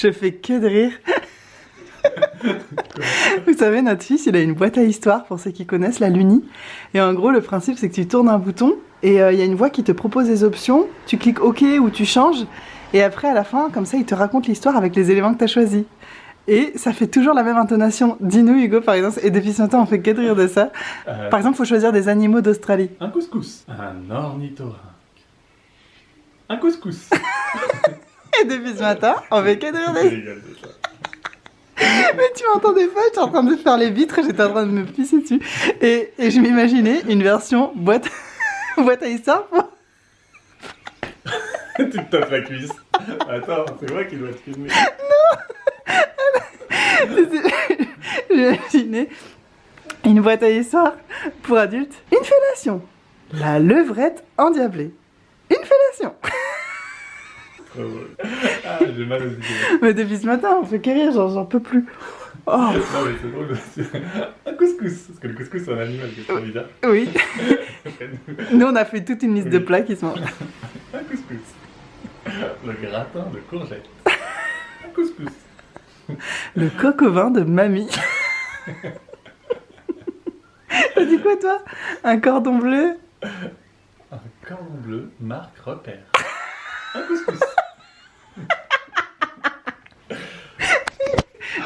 Je fais que de rire. Vous savez, notre fils, il a une boîte à histoire, pour ceux qui connaissent, la Luni. Et en gros, le principe, c'est que tu tournes un bouton et il y a une voix qui te propose des options. Tu cliques OK ou tu changes. Et après, à la fin, comme ça, il te raconte l'histoire avec les éléments que tu as choisis. Et ça fait toujours la même intonation. Dis-nous, Hugo, par exemple. Et depuis ce matin, on fait que de rire de ça. Par exemple, il faut choisir des animaux d'Australie. Un couscous. Un ornithorynque. Un couscous. Et depuis ce matin, on fait que de rire de ça. Mais tu m'entendais pas, j'étais en train de faire les vitres, j'étais en train de me pisser dessus. Et je m'imaginais une version boîte à histoire pour... Tu te tapes la cuisse. Attends, c'est moi qui dois te filmer. J'imaginais une boîte à histoire pour adultes. Une fellation. La levrette endiablée. Une fellation. Ah, j'ai mal aux idées. Mais depuis ce matin, on fait que rire, j'en peux plus. Oh. Non mais c'est drôle aussi. Un couscous. Parce que le couscous c'est un animal que je trouve bizarre. Oui. Nous on a fait toute une liste de plats qui sont... Un couscous. Le gratin de courgettes. Un couscous. Le coq au vin de mamie. T'as dit quoi toi? Un cordon bleu? Un cordon bleu, marque repère. Un couscous.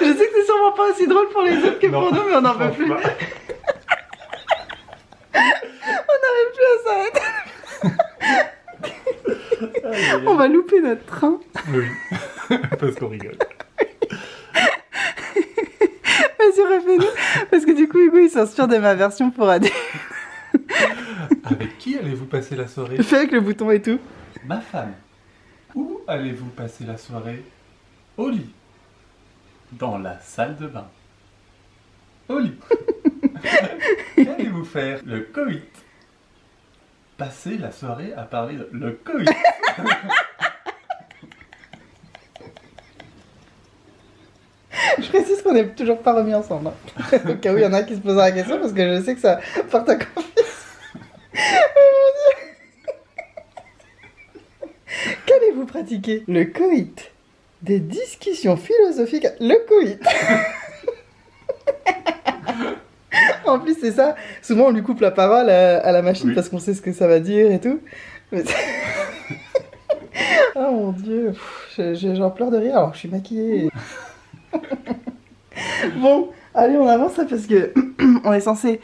Je sais que c'est sûrement pas aussi drôle pour les autres que pour nous, mais on n'en peut plus. On n'arrive plus à s'arrêter. On va louper notre train. Oui, parce qu'on rigole. Vas-y, refais-nous. Parce que du coup, Hugo, il s'inspire de ma version pour adultes. Avec qui allez-vous passer la soirée? Fais avec le bouton et tout. Ma femme. Où allez-vous passer la soirée? Au lit. Dans la salle de bain. Au lit. Qu'allez-vous faire? Le coït. Passer la soirée à parler de... Le coït. Je précise qu'on n'est toujours pas remis ensemble. Hein. Au cas où il y en a qui se posent la question, parce que je sais que ça porte à confiance. Oh mon Dieu. Qu'allez-vous pratiquer? Le coït. Des discussions philosophiques. Le coït. En plus, c'est ça. Souvent, on lui coupe la parole à la machine parce qu'on sait ce que ça va dire et tout. Mais... oh mon Dieu. J'en pleure de rire alors que je suis maquillée. Bon, allez, on avance là parce que on est censé...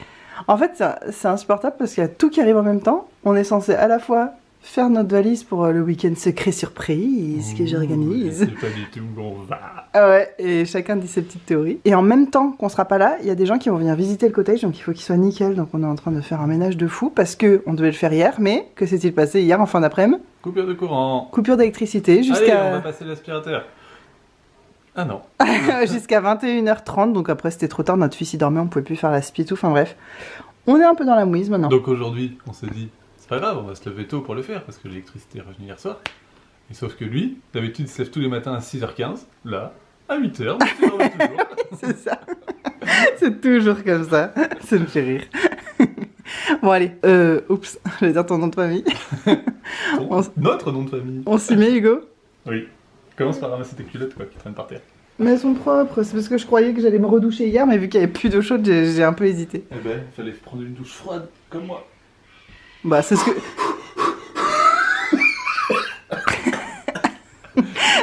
En fait, c'est insupportable parce qu'il y a tout qui arrive en même temps. On est censé à la fois faire notre valise pour le week-end secret surprise que j'organise. C'est pas du tout où on va. Ah ouais, et chacun dit ses petites théories. Et en même temps qu'on sera pas là, il y a des gens qui vont venir visiter le cottage, donc il faut qu'il soit nickel. Donc on est en train de faire un ménage de fou parce que on devait le faire hier, mais que s'est-il passé hier en fin d'après-midi? Coupure de courant. Coupure d'électricité jusqu'à... Allez, on va passer l'aspirateur. Ah non. Jusqu'à 21h30, donc après c'était trop tard, notre fils il dormait, on pouvait plus faire la spi et tout, enfin bref. On est un peu dans la mouise maintenant. Donc aujourd'hui, on s'est dit, c'est pas grave, on va se lever tôt pour le faire, parce que l'électricité est revenue hier soir. Et sauf que lui, d'habitude, il se lève tous les matins à 6h15, là, à 8h, donc il dormait toujours. C'est ça. C'est toujours comme ça. Ça me fait rire. Bon allez, oups, je vais dire ton nom de famille. Notre nom de famille. On s'y met, Hugo? Oui. Commence par ramasser tes culottes, quoi, qui traînent par terre. Mais elles sont propres, c'est parce que je croyais que j'allais me redoucher hier, mais vu qu'il n'y avait plus d'eau chaude, j'ai un peu hésité. Eh ben, il fallait prendre une douche froide, comme moi. Bah, c'est ce que...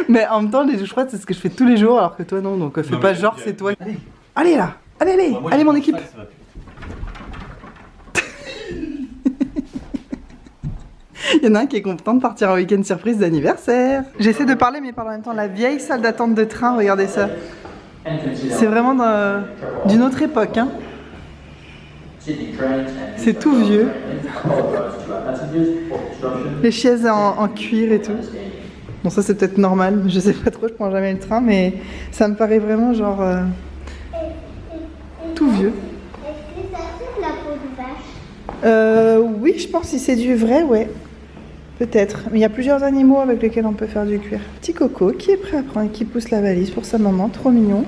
Mais en même temps, les douches froides, c'est ce que je fais tous les jours, alors que toi non, donc fais non, pas genre, c'est toi. Allez, allez là, allez, bah, moi, allez mon équipe. Il y en a un qui est content de partir en week-end surprise d'anniversaire. J'essaie de parler, mais par en même temps, la vieille salle d'attente de train, regardez ça. C'est vraiment d'une autre époque, hein. C'est tout vieux. Les chaises en cuir et tout. Bon, ça c'est peut-être normal, je sais pas trop, je prends jamais le train, mais ça me paraît vraiment genre tout vieux. Est-ce que ça fait de la peau de vache? Oui, je pense si c'est du vrai, ouais. Peut-être. Mais il y a plusieurs animaux avec lesquels on peut faire du cuir. Petit Coco qui est prêt à prendre, qui pousse la valise pour sa maman, trop mignon.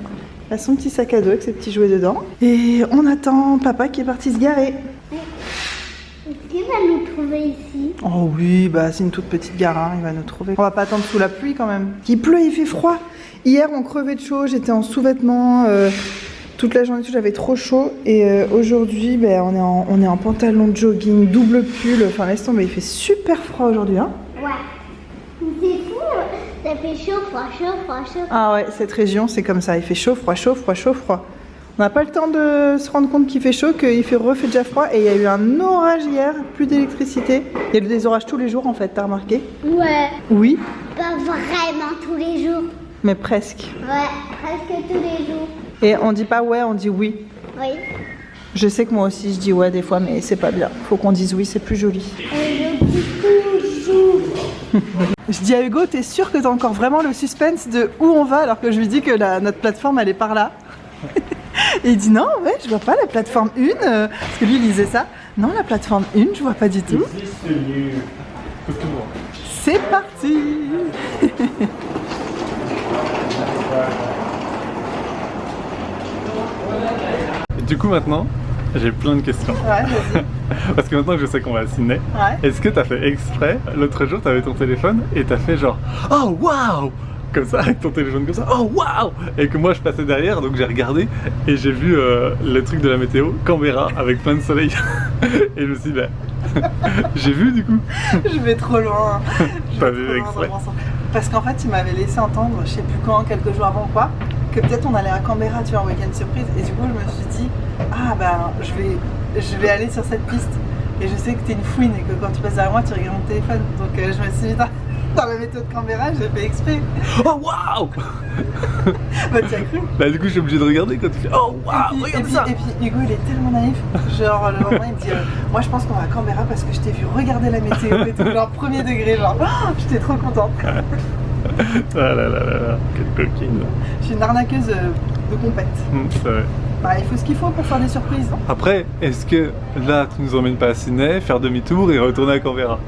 Il a son petit sac à dos avec ses petits jouets dedans. Et on attend papa qui est parti se garer. Est-ce qu'il va nous trouver ici? Oh oui, bah c'est une toute petite gare, hein, il va nous trouver. On va pas attendre sous la pluie quand même. Il pleut, il fait froid. Hier on crevait de chaud, j'étais en sous-vêtements toute la journée, j'avais trop chaud. Et aujourd'hui, bah, on est en pantalon de jogging, double pull. Enfin laisse tomber, il fait super froid aujourd'hui. Hein. Ouais. C'est fou, ça fait chaud, froid, chaud, froid, chaud. Ah ouais, cette région c'est comme ça, il fait chaud, froid, chaud, froid, chaud, froid. On n'a pas le temps de se rendre compte qu'il fait chaud, qu'il refait déjà froid. Et il y a eu un orage hier, plus d'électricité. Il y a eu des orages tous les jours en fait, t'as remarqué? Ouais. Oui, Pas vraiment tous les jours. mais presque. Ouais, presque tous les jours. Et on dit pas ouais, on dit oui. Oui. Je sais que moi aussi je dis ouais des fois, mais c'est pas bien. Faut qu'on dise oui, c'est plus joli. Et je dis toujours. Je dis à Hugo, t'es sûr que t'as encore vraiment le suspense de où on va, alors que je lui dis que notre plateforme elle est par là. Et il dit non, ouais, je vois pas la plateforme 1, parce que lui il disait ça. Non, la plateforme 1, je vois pas du tout. C'est parti. Du coup maintenant, j'ai plein de questions. Ouais, vas-y. Parce que maintenant que je sais qu'on va à Sydney, Ouais. est-ce que t'as fait exprès, l'autre jour t'avais ton téléphone et t'as fait genre « Oh waouh !» comme ça, avec ton téléphone comme ça, « Oh waouh !» et que moi je passais derrière, donc j'ai regardé et j'ai vu le truc de la météo, Canberra, avec plein de soleil. Et je me suis dit, bah, j'ai vu du coup. Je vais trop loin. Je Pas vais vu trop loin exprès. dans mon sens. Parce qu'en fait, il m'avait laissé entendre, je sais plus quand, quelques jours avant ou quoi, que peut-être on allait à Canberra, tu vois, en week-end surprise. Et du coup, je me suis dit, ah ben, je vais aller sur cette piste. Et je sais que t'es une fouine et que quand tu passes derrière moi, tu regardes mon téléphone. Donc je me suis dit, dans la méthode Canberra, j'ai fait exprès. Oh waouh! Bah, tu as cru? Bah, du coup, je suis obligé de regarder quand tu fais Oh waouh! Et Regarde ça! puis Hugo, il est tellement naïf. Genre, le lendemain, il me dit, moi je pense qu'on va à Canberra parce que je t'ai vu regarder la météo et tout, genre premier degré, genre, oh, j'étais trop contente. Ah là là là là, quelle coquine! Je suis une arnaqueuse de compète. C'est vrai. Bah, il faut ce qu'il faut pour faire des surprises. Après, est-ce que là, tu nous emmènes pas à Sydney, faire demi-tour et retourner à Canberra?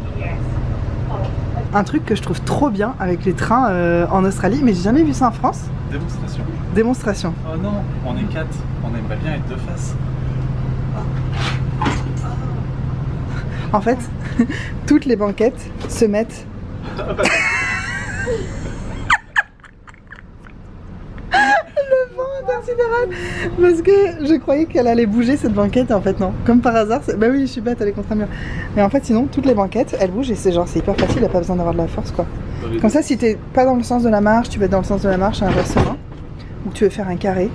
Un truc que je trouve trop bien avec les trains en Australie, mais j'ai jamais vu ça en France. Démonstration. Démonstration. Oh non, on est 4, on aimerait bien être de face. En fait, toutes les banquettes se mettent. Le vent intersidéral. Parce que je croyais qu'elle allait bouger cette banquette, et en fait non. Comme par hasard, bah oui, je suis bête, elle est contre un mur. Mais en fait, sinon, toutes les banquettes, elles bougent et c'est genre, c'est hyper facile, il n'y a pas besoin d'avoir de la force quoi. Comme ça, si t'es pas dans le sens de la marche, tu vas être dans le sens de la marche inversement. Ou tu veux faire un carré.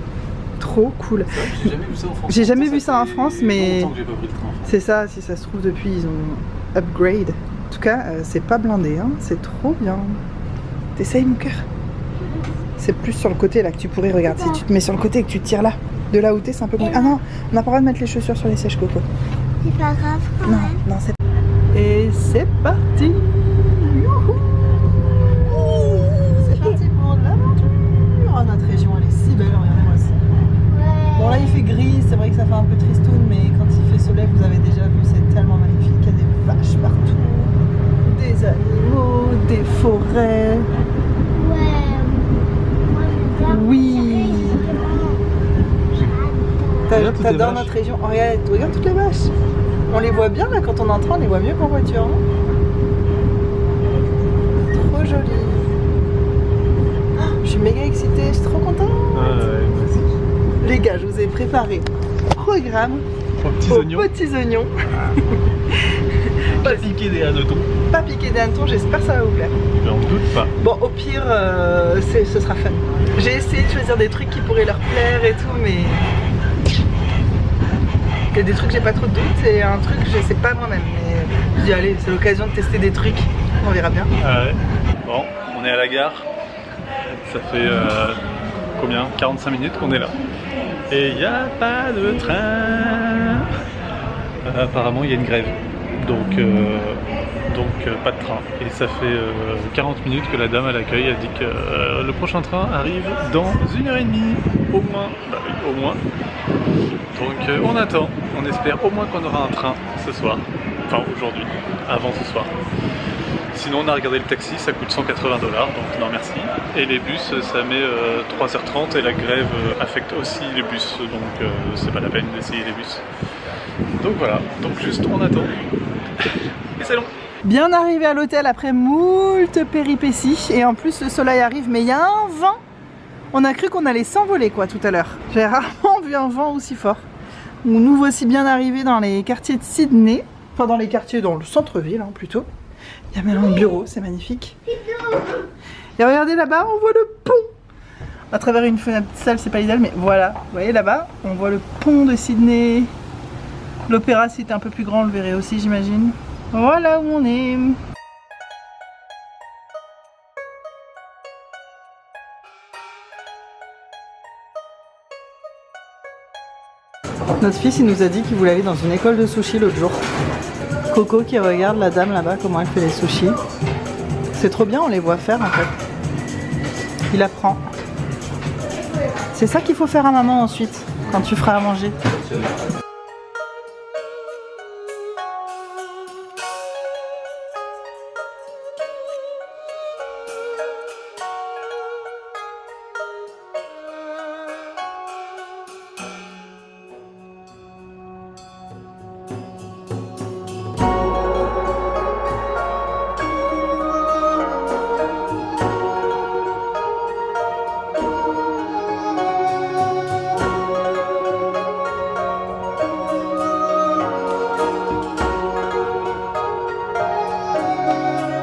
Trop cool. J'ai jamais vu ça en France. J'ai jamais vu ça en France, mais longtemps que j'ai pas pris le train. c'est ça, si ça se trouve depuis, ils ont upgrade. En tout cas, c'est pas blindé, hein. C'est trop bien. T'essayes mon cœur? C'est plus sur le côté là que tu pourrais regarder. Si tu te mets sur le côté et que tu tires là, de là où t'es, c'est un peu compliqué. Ah non, on n'a pas le droit de mettre les chaussures sur les sièges coco. C'est pas grave quand Non, même. non, c'est. Et c'est parti. Youhou. C'est parti pour l'aventure. Oh, notre région, elle est si belle, regardez-moi ça. Bon là il fait gris, c'est vrai que ça fait un peu tristoun, mais quand il fait soleil, vous avez déjà vu, c'est tellement magnifique. Il y a des vaches partout, des animaux, des forêts. Ouais. Moi, je veux Oui. Regarde toutes les T'adores vaches. notre région. Oh, regarde toutes les vaches. On les voit bien là quand on entre, on les voit mieux qu'en voiture. Hein. Trop joli. Oh, je suis méga excitée, je suis trop contente. Ah ouais, vas-y. Les gars, je vous ai préparé un programme Aux petits aux oignons. petits oignons. Pas piquer des hannetons. Pas piqué des hannetons, j'espère que ça va vous plaire. J'en doute pas. Bon, au pire, ce sera fun. J'ai essayé de choisir des trucs qui pourraient leur plaire et tout, mais il y a des trucs que j'ai pas trop de doutes et un truc que je sais pas moi-même. Mais je dis allez, c'est l'occasion de tester des trucs, on verra bien. Ah ouais. Bon, on est à la gare. Ça fait combien? 45 minutes qu'on est là. Et il n'y a pas de train. Apparemment, il y a une grève. Donc pas de train. Et ça fait 40 minutes que la dame à l'accueil a dit que le prochain train arrive dans 1h30. Au moins. Bah oui, au moins. Donc on attend. On espère au moins qu'on aura un train ce soir. Enfin aujourd'hui. Avant ce soir. Sinon on a regardé le taxi, ça coûte 180 $, donc non merci. Et les bus, ça met 3h30 et la grève affecte aussi les bus, donc c'est pas la peine d'essayer les bus. Donc voilà, donc juste on attend. Et c'est long. Bien arrivé à l'hôtel après moult péripéties. Et en plus le soleil arrive, mais il y a un vent. On a cru qu'on allait s'envoler quoi tout à l'heure. J'ai rarement vu un vent aussi fort. Nous voici bien arrivés dans les quartiers de Sydney. Enfin dans les quartiers, dans le centre-ville hein, plutôt. Il y a même un bureau, c'est magnifique. Et regardez là-bas, on voit le pont. À travers une fenêtre sale, c'est pas idéal, mais voilà. Vous voyez là-bas, on voit le pont de Sydney. L'opéra, si c'était un peu plus grand, on le verrait aussi, j'imagine. Voilà où on est. Notre fils, il nous a dit qu'il voulait aller dans une école de sushi l'autre jour. Coco qui regarde la dame là-bas, comment elle fait les sushis. C'est trop bien, on les voit faire en fait. Il apprend. C'est ça qu'il faut faire à maman ensuite, quand tu feras à manger.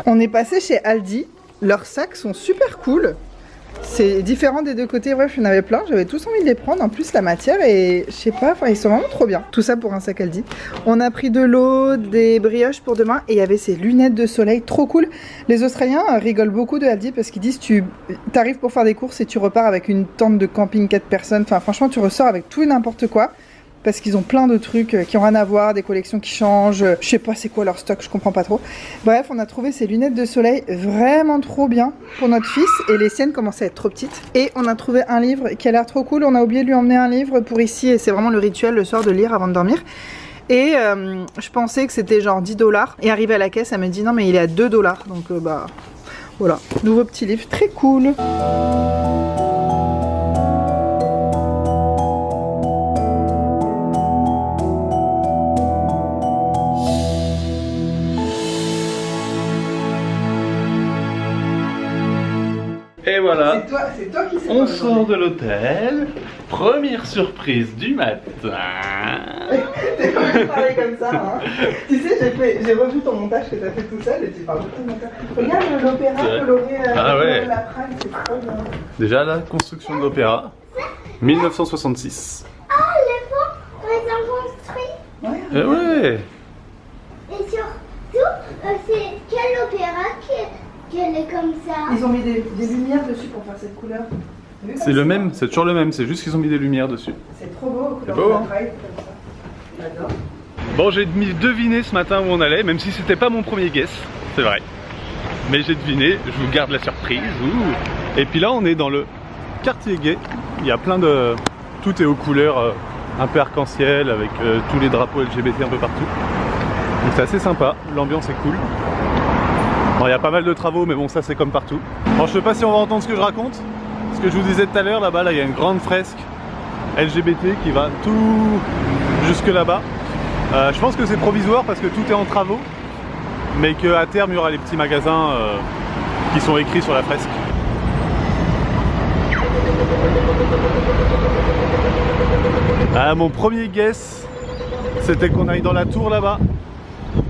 On est passé chez Aldi, leurs sacs sont super cool. C'est différent des deux côtés, bref, j'en avais plein, j'avais tous envie de les prendre. En plus, la matière est, je sais pas, enfin, ils sont vraiment trop bien. Tout ça pour un sac Aldi. On a pris de l'eau, des brioches pour demain et il y avait ces lunettes de soleil, trop cool. Les Australiens rigolent beaucoup de Aldi parce qu'ils disent tu arrives pour faire des courses et tu repars avec une tente de camping 4 personnes. Enfin, franchement, tu ressors avec tout et n'importe quoi. Parce qu'ils ont plein de trucs qui ont rien à voir, des collections qui changent, je sais pas c'est quoi leur stock, je comprends pas trop. Bref, on a trouvé ces lunettes de soleil vraiment trop bien pour notre fils et les siennes commençaient à être trop petites. Et on a trouvé un livre qui a l'air trop cool, on a oublié de lui emmener un livre pour ici et c'est vraiment le rituel le soir de lire avant de dormir. Et je pensais que c'était genre 10 $. Et arrivé à la caisse, elle me dit non mais il est à 2 $. Donc bah voilà, nouveau petit livre, très cool. Et voilà, C'est toi qui sais on sort de l'hôtel. Première surprise du matin. T'es pas obligé de parler comme ça, hein. Tu sais, j'ai revu ton montage que t'as fait tout seul et tu parles beaucoup de montage. Regarde l'opéra coloré Ah ouais. la Prague, c'est trop bien. Déjà la construction de l'opéra, 1966. Ah, le pont, ils ont construit. Ouais. Ouais. Et surtout, c'est quel opéra qu'elle est comme ça. Ils ont mis des lumières dessus pour faire cette couleur. C'est le même, c'est toujours le même, c'est juste qu'ils ont mis des lumières dessus. C'est trop beau, C'est beau, hein. comme ça. J'adore. Bon, j'ai deviné ce matin où on allait, même si c'était pas mon premier guess, c'est vrai. Mais j'ai deviné, je vous garde la surprise. Ouh. Et puis là, on est dans le quartier gay. Il y a plein de... Tout est aux couleurs un peu arc-en-ciel, avec tous les drapeaux LGBT un peu partout. Donc c'est assez sympa, l'ambiance est cool. Bon, il y a pas mal de travaux, mais bon, ça c'est comme partout. Bon, je sais pas si on va entendre ce que je raconte. Ce que je vous disais tout à l'heure, là-bas, il y a une grande fresque LGBT qui va tout jusque là-bas. Je pense que c'est provisoire parce que tout est en travaux, mais qu'à terme, il y aura les petits magasins qui sont écrits sur la fresque. Mon premier guess, c'était qu'on aille dans la tour là-bas.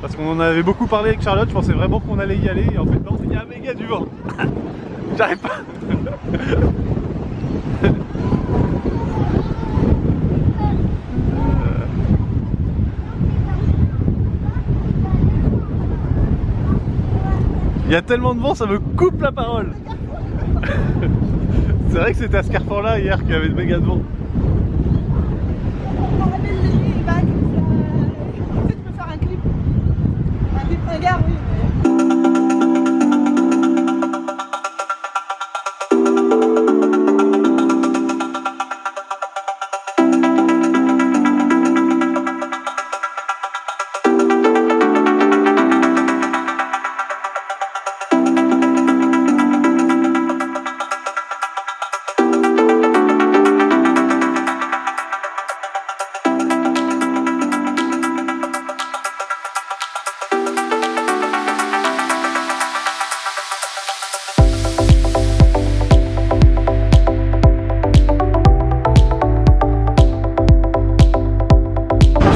Parce qu'on en avait beaucoup parlé avec Charlotte, je pensais vraiment qu'on allait y aller et en fait non, il y a méga du vent. J'arrive pas. Il y a tellement de vent, ça me coupe la parole. C'est vrai que c'était à ce carrefour-là hier qu'il y avait méga de vent. Regarde, oui.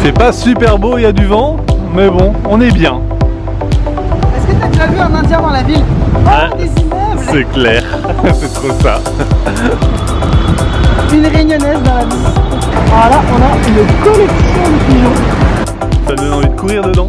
C'est pas super beau, il y a du vent, mais bon, on est bien. Est-ce que t'as déjà vu un Indien dans la ville? Ah, des immeubles. c'est clair, c'est trop ça. Une réunionnaise dans la ville. Alors là, on a une collection de pigeons. Ça donne envie de courir dedans.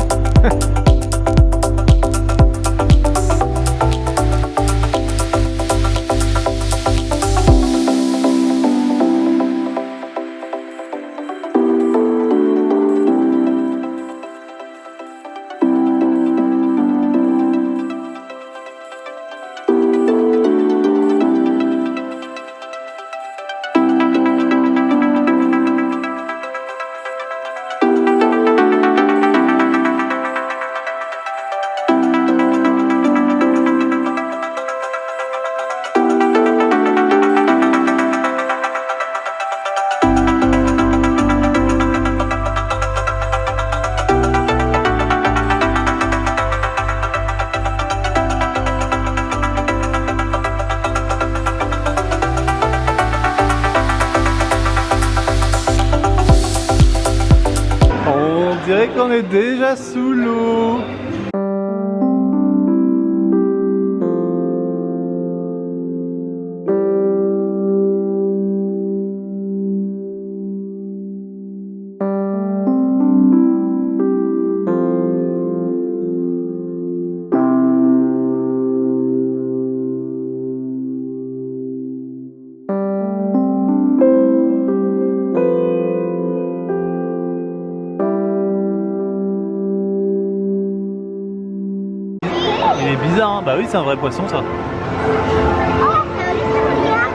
On dirait qu'on est déjà sous l'eau. Il est bizarre, hein? Bah oui, c'est un vrai poisson ça. Oh, c'est regarde.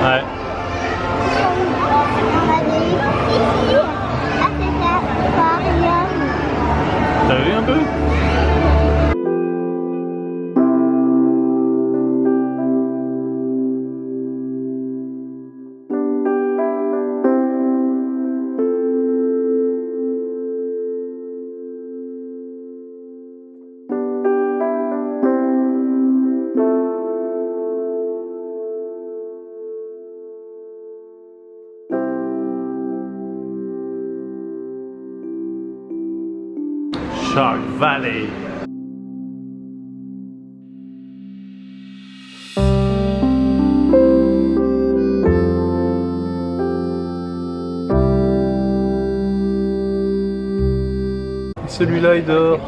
Ouais. On va aller ici. Là, c'est aquarium. T'as vu un peu? Shark Valley. Celui-là il dort.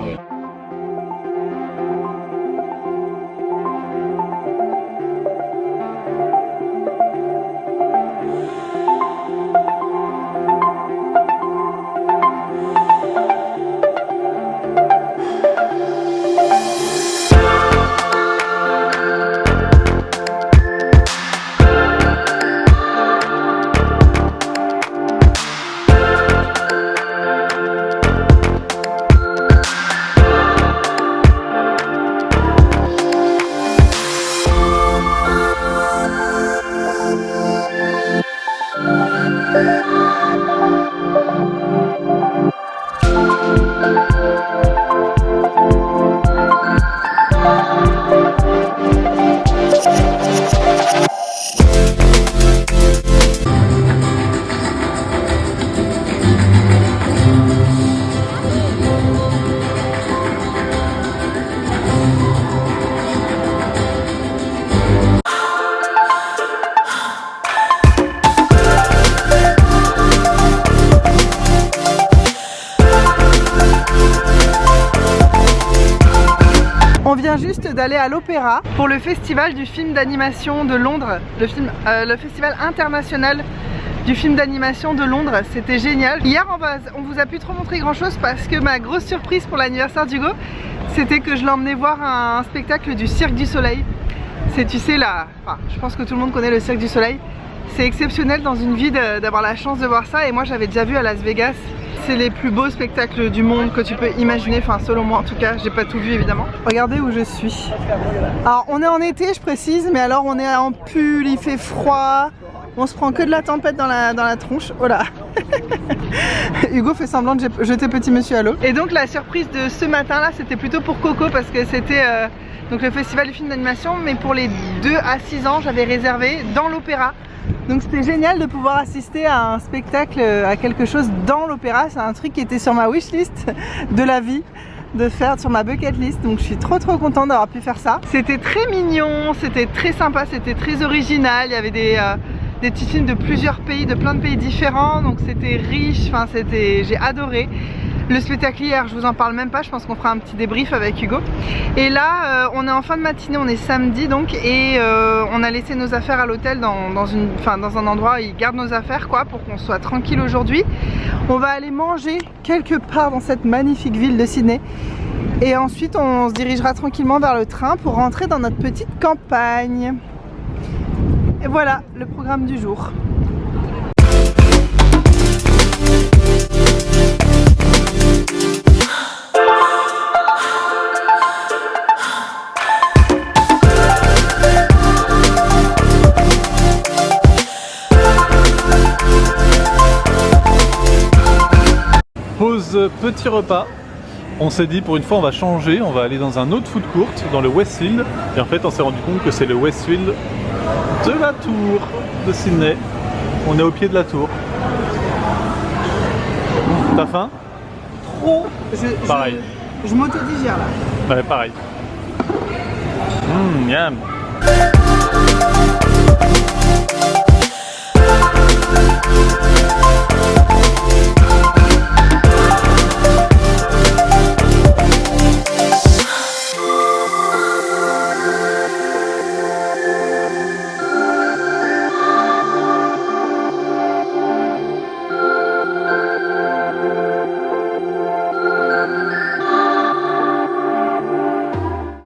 On vient juste d'aller à l'Opéra pour le festival du film d'animation de Londres, le festival international du film d'animation de Londres. C'était génial. Hier on vous a plus trop montré grand chose parce que ma grosse surprise pour l'anniversaire d'Hugo, c'était que je l'emmenais voir un spectacle du Cirque du Soleil. C'est, tu sais, là, enfin, je pense que tout le monde connaît le Cirque du Soleil. C'est exceptionnel dans une vie d'avoir la chance de voir ça, et moi j'avais déjà vu à Las Vegas. C'est les plus beaux spectacles du monde que tu peux imaginer, enfin selon moi en tout cas, j'ai pas tout vu évidemment. Regardez où je suis. Alors on est en été, je précise, mais alors on est en pull, il fait froid, on se prend que de la tempête dans la tronche. Oh là. Hugo fait semblant de jeter petit monsieur à l'eau. Et donc la surprise de ce matin là, c'était plutôt pour Coco parce que c'était donc le festival du film d'animation, mais pour les 2 à 6 ans j'avais réservé dans l'Opéra Donc c'était génial de pouvoir assister à un spectacle, à quelque chose dans l'opéra. C'est un truc qui était sur ma wishlist de la vie, de faire sur ma bucket list. Donc je suis trop contente d'avoir pu faire ça. C'était très mignon, c'était très sympa, c'était très original. Il y avait des petits films de plusieurs pays, de plein de pays différents. Donc c'était riche, enfin j'ai adoré. Le spectacle hier, je vous en parle même pas, je pense qu'on fera un petit débrief avec Hugo. Et là, on est en fin de matinée, on est samedi donc, et on a laissé nos affaires à l'hôtel dans un endroit où ils gardent nos affaires quoi, pour qu'on soit tranquille aujourd'hui. On va aller manger quelque part dans cette magnifique ville de Sydney. Et ensuite, on se dirigera tranquillement vers le train pour rentrer dans notre petite campagne. Et voilà le programme du jour. Pause petit repas. On s'est dit pour une fois on va changer, on va aller dans un autre food court, dans le Westfield. Et en fait on s'est rendu compte que c'est le Westfield de la tour de Sydney. On est au pied de la tour. T'as faim? Trop. Pareil. Je m'autodigère là. Ouais, pareil. Yam.